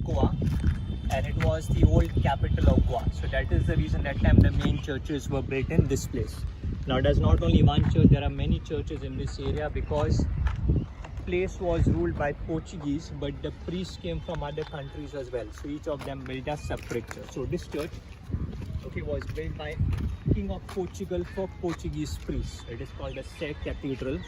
Goa, and it was the old capital of Goa. So that is the reason that time the main churches were built in this place. Now there's not only one church, there are many churches in this area because place was ruled by Portuguese, but the priests came from other countries as well. So each of them built a separate church. So this church, okay, was built by King of Portugal for Portuguese priests. It is called the Sé Cathedral.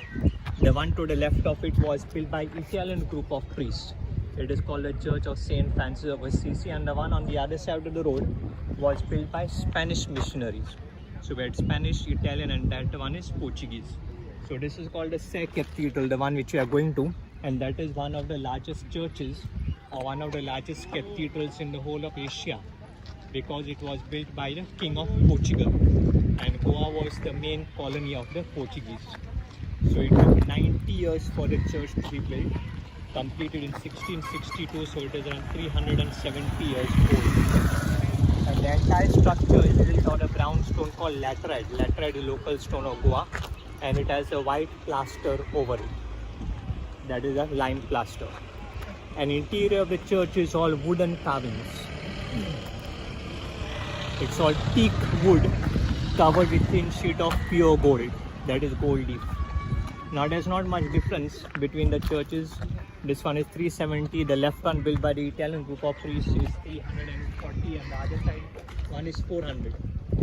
The one to the left of it was built by Italian group of priests. It is called the Church of Saint Francis of Assisi, and the one on the other side of the road was built by Spanish missionaries. So we had Spanish, Italian, and that one is Portuguese. So this is called the Sé Cathedral, the one which we are going to, and that is one of the largest churches or one of the largest cathedrals in the whole of Asia, because it was built by the King of Portugal, and Goa was the main colony of the Portuguese. So it took 90 years for the church to be built, completed in 1662, so it is around 370 years old. And the entire structure is built on a brown stone called laterite. Laterite is a local stone of Goa, and it has a white plaster over it. That is a lime plaster. And interior of the church is all wooden carvings. It's all teak wood covered with thin sheet of pure gold. That is gold leaf. Now there's not much difference between the churches. This one is 370. The left one built by the Italian group of priests is 340, and the other side one is 400.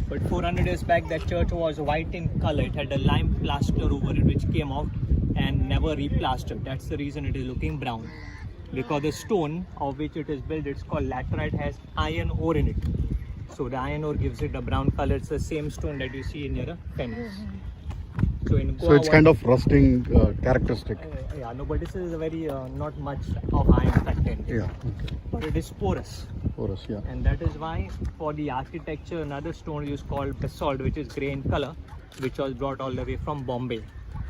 But 400 years back, that church was white in color. It had a lime plaster over it which came out and never replastered. That's the reason it is looking brown. Because the stone of which it is built, it's called laterite, has iron ore in it. So the iron ore gives it a brown color. It's the same stone that you see near the fence. So in Goa, it's kind of rusting characteristic. Yeah, no, but this is a very not much of iron content. Yeah. Okay. But it is porous. Porous, yeah. And that is why for the architecture, another stone is called basalt, which is grey in color, which was brought all the way from Bombay,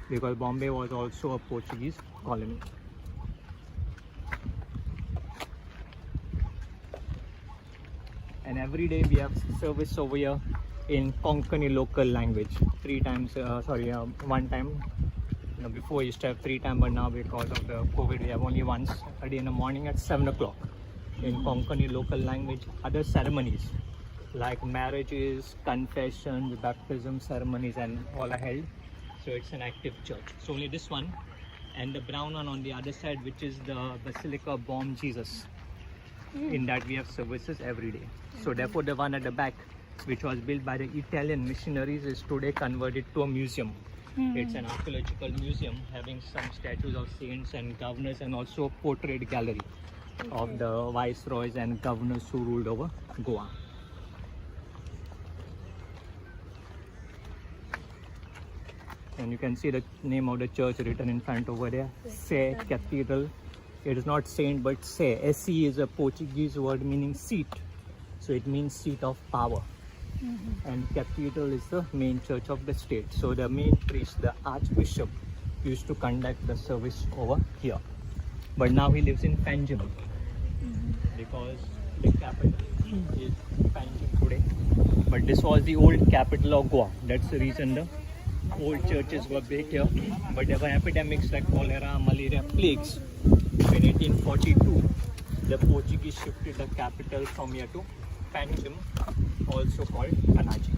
because Bombay was also a Portuguese colony. And every day we have service over here in Konkani local language. One time. Before we used to have 3 times, but now because of the COVID we have only once a day in the morning at 7 o'clock in Konkani local language. Other ceremonies like marriages, confessions, baptism ceremonies and all are held. So it's an active church. So only this one and the brown one on the other side, which is the Basilica of Bom Jesus. In that we have services every day. So therefore the one at the back, which was built by the Italian missionaries, is today converted to a museum. It's an archaeological museum having some statues of saints and governors, and also a portrait gallery of the viceroys and governors who ruled over Goa. And you can see the name of the church written in front over there, Sé Cathedral. It is not saint but Sé. S-E is a Portuguese word meaning seat. So it means seat of power. And cathedral is the main church of the state. So the main priest, the archbishop, used to conduct the service over here. But now he lives in Panjim because the capital is Panjim today. But this was the old capital of Goa. That's the reason the old churches were built here. But there were epidemics like cholera, malaria, plagues. In 1842, the Portuguese shifted the capital from here to Panjim, also called Panaji.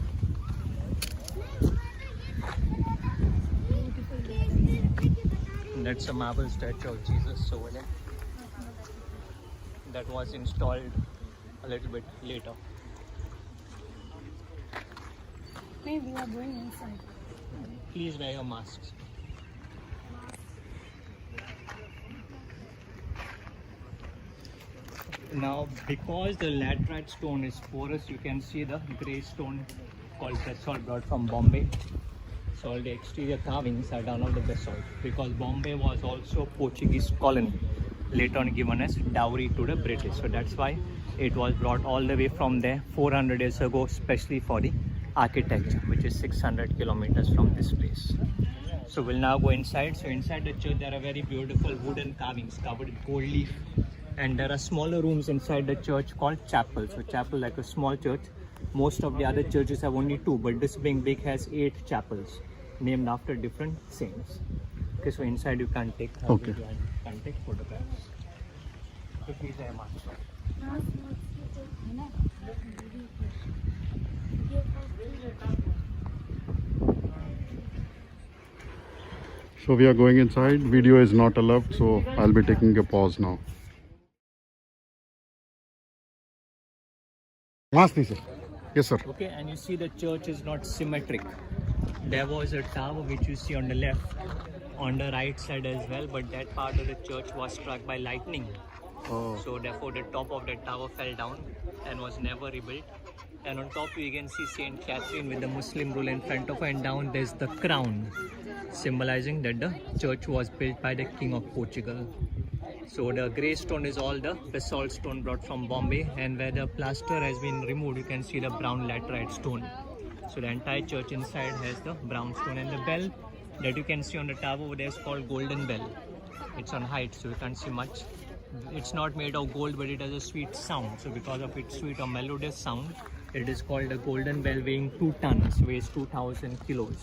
That's a marble statue of Jesus over there. That was installed a little bit later. Maybe we are going inside. Please wear your masks. Now, because the laterite stone is porous, you can see the grey stone called basalt brought from Bombay. So all the exterior carvings are done out of basalt, because Bombay was also a Portuguese colony, later on given as dowry to the British. So that's why it was brought all the way from there 400 years ago, especially for the architecture, which is 600 kilometers from this place. So we'll now go inside. So inside the church there are very beautiful wooden carvings covered with gold leaf. And there are smaller rooms inside the church called chapel. So chapel like a small church. Most of the other churches have only 2, but this being big has 8 chapels named after different saints. Okay, so inside you can take photographs. Kuki Jai Ma. So we are going inside. Video is not allowed, so I'll be taking a pause now. Namaste, sir. Yes, sir. Okay, and you see the church is not symmetric. There was a tower which you see on the left, on the right side as well, but that part of the church was struck by lightning. Oh. So therefore the top of that tower fell down and was never rebuilt. And on top you can see Saint Catherine with the Muslim rule in front of her, and down there's the crown, symbolizing that the church was built by the King of Portugal. So the grey stone is all the basalt stone brought from Bombay, and where the plaster has been removed you can see the brown laterite stone. So the entire church inside has the brown stone, and the bell that you can see on the tower over there is called Golden Bell. It's on height so you can't see much. It's not made of gold, but it has a sweet sound. So because of its sweet or melodious sound, it is called a golden bell, weighing 2 tons, weighs 2000 kilos.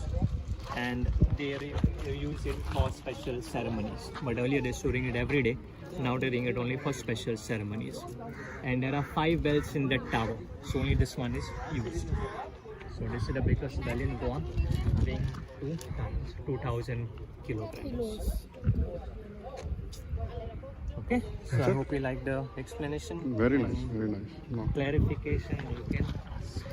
And they use it for special ceremonies. But earlier they were doing it every day. Now they're doing it only for special ceremonies. And there are 5 bells in that tower. So only this one is used. So this is the biggest bell in Goa, weighing 2 tons, 2000 kilograms. Okay, so I hope you like the explanation. Very nice, very nice. No. Clarification you can ask.